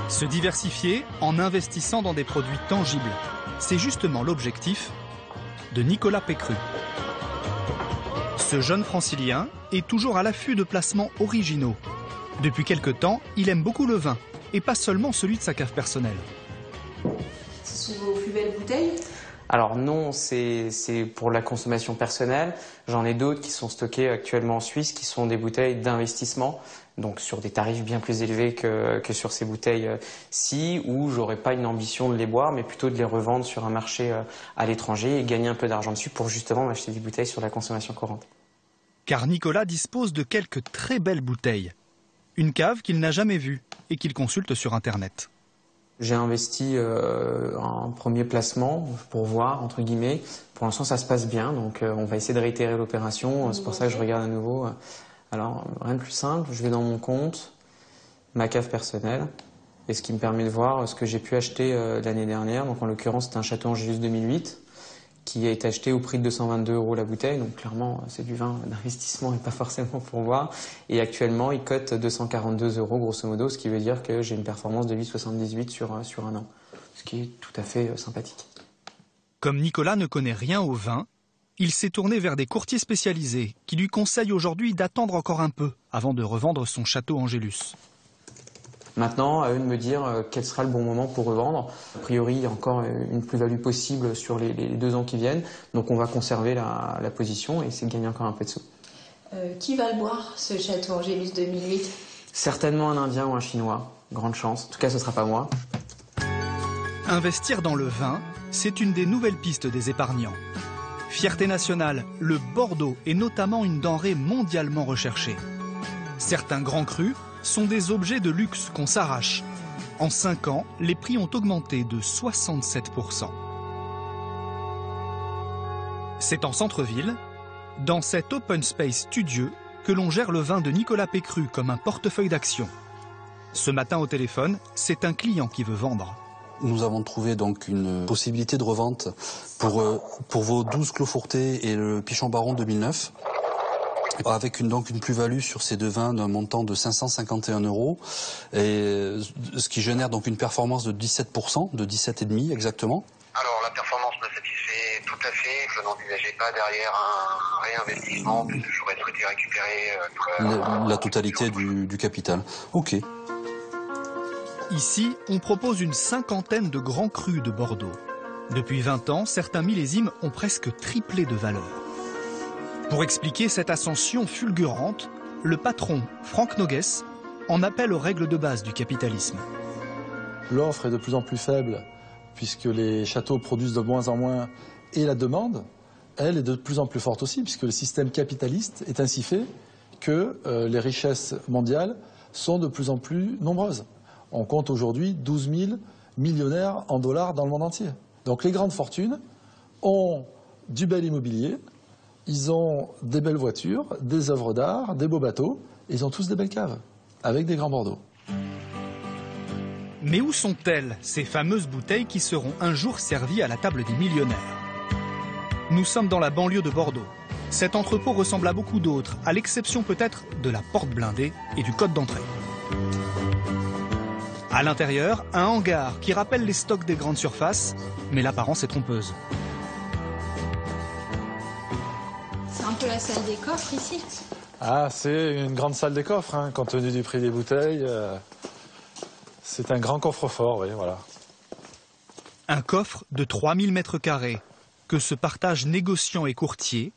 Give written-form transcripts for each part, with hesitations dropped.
Se diversifier en investissant dans des produits tangibles. C'est justement l'objectif de Nicolas Pécru. Ce jeune francilien est toujours à l'affût de placements originaux. Depuis quelque temps, il aime beaucoup le vin, et pas seulement celui de sa cave personnelle. Ce sont vos plus belles bouteilles? Alors non, c'est pour la consommation personnelle. J'en ai d'autres qui sont stockées actuellement en Suisse, qui sont des bouteilles d'investissement, donc sur des tarifs bien plus élevés que sur ces bouteilles-ci, où j'aurais pas une ambition de les boire, mais plutôt de les revendre sur un marché à l'étranger et gagner un peu d'argent dessus pour justement m'acheter des bouteilles sur la consommation courante. Car Nicolas dispose de quelques très belles bouteilles. Une cave qu'il n'a jamais vue et qu'il consulte sur Internet. J'ai investi un premier placement pour voir, entre guillemets. Pour l'instant, ça se passe bien, donc on va essayer de réitérer l'opération. C'est pour ça que je regarde à nouveau. Alors, rien de plus simple, je vais dans mon compte, ma cave personnelle, et ce qui me permet de voir ce que j'ai pu acheter l'année dernière. Donc, en l'occurrence, c'est un Château Angélus 2008 qui a été acheté au prix de 222 € la bouteille. Donc, clairement, c'est du vin d'investissement et pas forcément pour boire. Et actuellement, il cote 242 € grosso modo, ce qui veut dire que j'ai une performance de 8,78 sur un an, ce qui est tout à fait sympathique. Comme Nicolas ne connaît rien au vin, il s'est tourné vers des courtiers spécialisés qui lui conseillent aujourd'hui d'attendre encore un peu avant de revendre son Château Angélus. Maintenant, à eux de me dire quel sera le bon moment pour revendre. A priori, il y a encore une plus-value possible sur les 2 ans qui viennent. Donc on va conserver la position et essayer de gagner encore un peu de sous. Qui va le boire, ce Château Angélus 2008? Certainement un Indien ou un Chinois. Grande chance. En tout cas, ce ne sera pas moi. Investir dans le vin, c'est une des nouvelles pistes des épargnants. Fierté nationale, le Bordeaux est notamment une denrée mondialement recherchée. Certains grands crus sont des objets de luxe qu'on s'arrache. En 5 ans, les prix ont augmenté de 67%. C'est en centre-ville, dans cet open space studieux, que l'on gère le vin de Nicolas Pécru comme un portefeuille d'action. Ce matin au téléphone, c'est un client qui veut vendre. Nous avons trouvé donc une possibilité de revente pour vos 12 Clos Fourté et le Pichon Baron 2009. Avec une plus-value sur ces 2 vins d'un montant de 551 €, et ce qui génère donc une performance de 17%, de 17,5 exactement. Alors la performance me satisfait tout à fait, je n'envisageais pas derrière un réinvestissement, puisque j'aurais souhaité récupérer la totalité du capital. Ok. Ici, on propose une 50aine de grands crus de Bordeaux. Depuis 20 ans, certains millésimes ont presque triplé de valeur. Pour expliquer cette ascension fulgurante, le patron, Franck Nogues, en appelle aux règles de base du capitalisme. L'offre est de plus en plus faible, puisque les châteaux produisent de moins en moins, et la demande, elle, est de plus en plus forte aussi, puisque le système capitaliste est ainsi fait que les richesses mondiales sont de plus en plus nombreuses. On compte aujourd'hui 12 000 millionnaires en dollars dans le monde entier. Donc les grandes fortunes ont du bel immobilier, ils ont des belles voitures, des œuvres d'art, des beaux bateaux, et ils ont tous des belles caves, avec des grands Bordeaux. Mais où sont-elles, ces fameuses bouteilles qui seront un jour servies à la table des millionnaires? Nous sommes dans la banlieue de Bordeaux. Cet entrepôt ressemble à beaucoup d'autres, à l'exception peut-être de la porte blindée et du code d'entrée. À l'intérieur, un hangar qui rappelle les stocks des grandes surfaces, mais l'apparence est trompeuse. C'est un peu la salle des coffres ici. Ah, c'est une grande salle des coffres, hein, compte tenu du prix des bouteilles. C'est un grand coffre-fort, oui, voilà. Un coffre de 3000 m² que se partagent négociants et courtiers,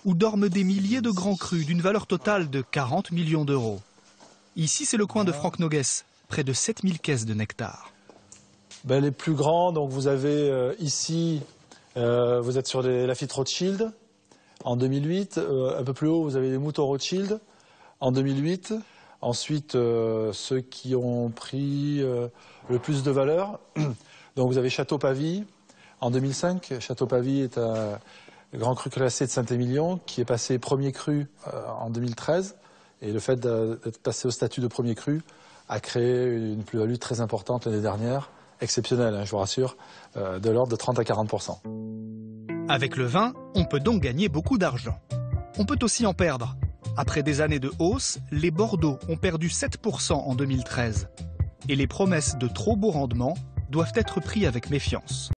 où dorment des milliers de grands crus d'une valeur totale de 40 millions d'euros. Ici, c'est le coin de Franck Nogues, près de 7000 caisses de nectar. Ben, les plus grands, donc vous avez ici, vous êtes sur les Lafite Rothschild en 2008. Un peu plus haut, vous avez les Mouton Rothschild en 2008. Ensuite, ceux qui ont pris le plus de valeur. Donc vous avez Château Pavie en 2005. Château Pavie est un grand cru classé de Saint-Émilion qui est passé premier cru en 2013. Et le fait d'être passé au statut de premier cru a créé une plus-value très importante l'année dernière, exceptionnelle, hein, je vous rassure, de l'ordre de 30 à 40%. Avec le vin, on peut donc gagner beaucoup d'argent. On peut aussi en perdre. Après des années de hausse, les Bordeaux ont perdu 7% en 2013. et les promesses de trop beaux rendements doivent être pris avec méfiance.